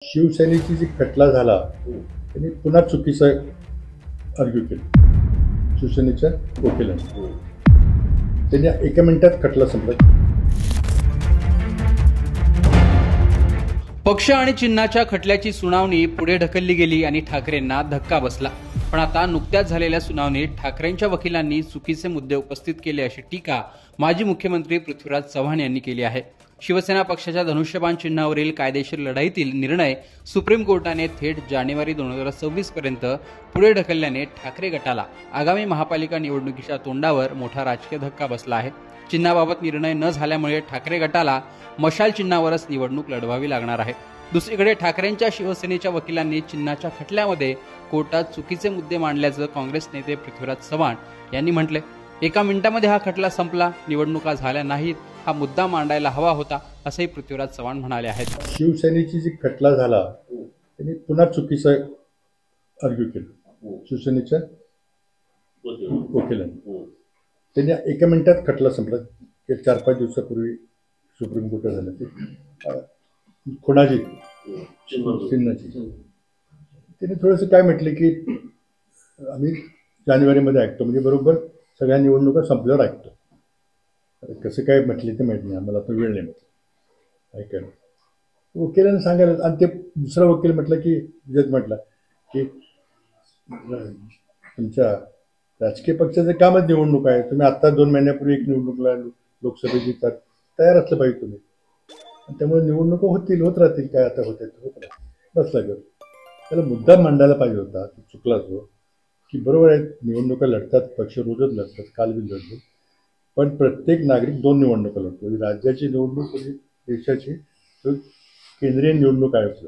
शिवसेनेची जी खटला झाला त्यांनी पुन्हा चुकीचं आर्ग्यू केलं शिवसेनेच्या वकिलांनी. त्यांनी एका मिनिटात खटला संपला. पक्ष आणि चिन्हाच्या खटल्याची सुनावणी पुढे ढकलली गेली आणि ठाकरेंना धक्का बसला. पण आता नुकत्याच झालेल्या सुनावणीत ठाकरेंच्या वकिलांनी चुकीचे मुद्दे उपस्थित केले अशी टीका माजी मुख्यमंत्री पृथ्वीराज चव्हाण यांनी केली आहे. शिवसेना पक्षाच्या धनुष्यबाण चिन्हावरील कायदेशीर लढाईतील निर्णय सुप्रीम कोर्टाने थेट जानेवारी 2026 पर्यंत पुढे ढकलल्याने ठाकरे गटाला आगामी महापालिका निवडणुकीच्या तोंडावर मोठा राजकीय धक्का बसला आहे. चिन्हाबाबत निर्णय न झाल्यामुळे ठाकरे गटाला मशाल चिन्हावरच निवडणूक लढवावी लागणार आहे. दुसरीकडे ठाकरेंच्या शिवसेनेच्या वकिलांनी चिन्हाच्या खटल्यामध्ये कोर्टात चुकीचे मुद्दे मांडल्याचं काँग्रेस नेते पृथ्वीराज चव्हाण यांनी म्हटले. एका मिनिटामध्ये हा खटला संपला, निवडणुका झाल्या नाहीत, हा मुद्दा मांडायला हवा होता असंही पृथ्वीराज चव्हाण म्हणाले आहेत. शिवसेनेची जी खटला झाला त्यांनी पुन्हा चुकीचं आर्ग्यू केलं शिवसेनेच्या वकिलांनी. त्यांनी एका मिनिटात खटला संपला. 4-5 दिवसापूर्वी सुप्रीम कोर्टात झालं ते खुणाजी चिन्हाची. त्यांनी थोडंसं काय म्हटलं की आम्ही जानेवारीमध्ये ऐकतो, म्हणजे बरोबर सगळ्या निवडणुका संपल्यावर ऐकतो. कसं काय म्हटले ते माहीत नाही आम्हाला, आता वेळ नाही म्हटलं ऐकायला. वकिलांना सांगायला, आणि ते दुसरा वकील म्हटलं की जज म्हटला की तुमच्या राजकीय पक्षाचं कामच निवडणूक आहे, तुम्ही आत्ता 2 महिन्यापूर्वी एक निवडणूकला लोकसभेची तयार असलं पाहिजे तुम्ही, त्यामुळे निवडणुका होत राहतील, काय आता होत राहतील. बसला ग त्याला मुद्दा मांडायला पाहिजे होता. चुकला तो की बरोबर आहे, निवडणुका लढतात, पक्ष रोजच लढतात, काल बी लढलो, पण प्रत्येक नागरिक 2 निवडणुका लढतो. राज्याची निवडणूक म्हणजे देशाची केंद्रीय निवडणूक आयोग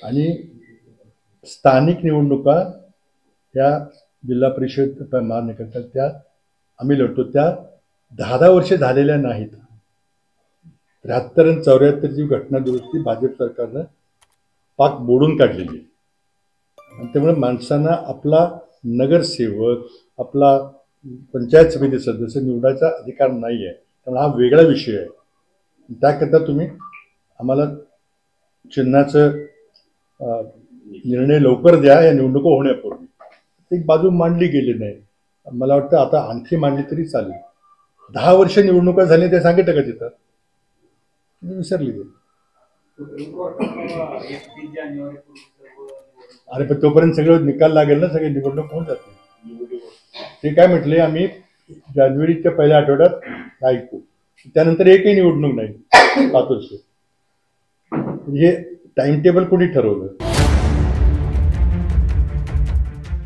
आणि स्थानिक निवडणुका ह्या जिल्हा परिषद महानगरपालिका त्या आम्ही लढतो. त्या 10 वर्षे झालेल्या नाहीत. 73 आणि 74ची घटना दुरुस्ती भाजप सरकारनं पाक मोडून काढलेली. आणि त्यामुळे माणसांना आपला नगरसेवक, आपला पंचायत समिती सदस्य निवडायचा अधिकार नाही आहे. त्यामुळे हा वेगळा विषय आहे. त्याकरता तुम्ही आम्हाला चिन्हाचं निर्णय लवकर द्या या निवडणुका होण्यापूर्वी. एक बाजू मांडली गेली नाही. मला वाटतं आता आणखी मांडली तरी चालेल. 10 वर्ष निवडणुका झाली ते सांगितलं का तिथं, विसरली ते. अरे पण तोपर्यंत सगळं निकाल लागेल ना, सगळे निवडणूक होऊन जाते. ते काय म्हटले, आम्ही जानेवारीच्या पहिल्या आठवड्यात ऐकू, त्यानंतर एकही निवडणूक नाही 5 वर्ष. हे टाइम टेबल कोणी ठरवलं?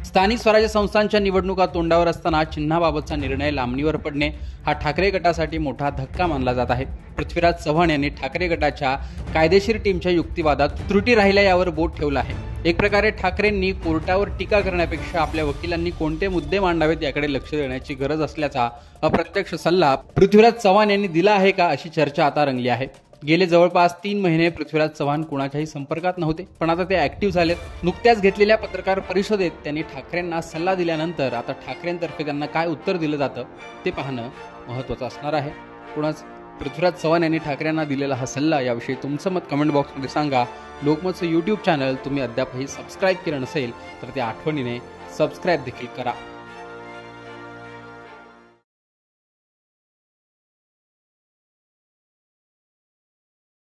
स्थानिक स्वराज्य संस्थांच्या निवडणुका तोंडावर असताना चिन्हाबाबतचा निर्णय लांबणीवर पडणे हा ठाकरे गटासाठी मोठा धक्का मानला जात आहे. पृथ्वीराज चव्हाण यांनी ठाकरे गटाच्या कायदेशीर टीमच्या युक्तिवादात त्रुटी राहिल्या यावर बोट ठेवलं आहे. एक प्रकारे ठाकरेंनी कोर्टावर टीका करण्यापेक्षा आपल्या वकिलांनी कोणते मुद्दे मांडावेत याकडे लक्ष देण्याची गरज असल्याचा अप्रत्यक्ष सल्ला पृथ्वीराज चव्हाण यांनी दिला आहे का, अशी चर्चा आता रंगली आहे. गेले जवळपास 3 महिने पृथ्वीराज चव्हाण कुणाच्याही संपर्कात नव्हते, पण आता ते ऍक्टिव्ह झालेत. नुकत्याच घेतलेल्या पत्रकार परिषदेत त्यांनी ठाकरेंना सल्ला दिल्यानंतर आता ठाकरेंतर्फे त्यांना काय उत्तर दिलं जातं ते पाहणं महत्त्वाचं असणार आहे. कुणाच पृथ्वीराज चव्हाण यांनी ठाकरेंना दिलेला हा सल्ला याविषयी तुमचं मत कमेंट बॉक्समध्ये सांगा. लोकमतचं यूट्यूब चॅनल तुम्ही अद्यापही सबस्क्राईब केलं नसेल तर त्या आठवणीने सबस्क्राईब देखील करा.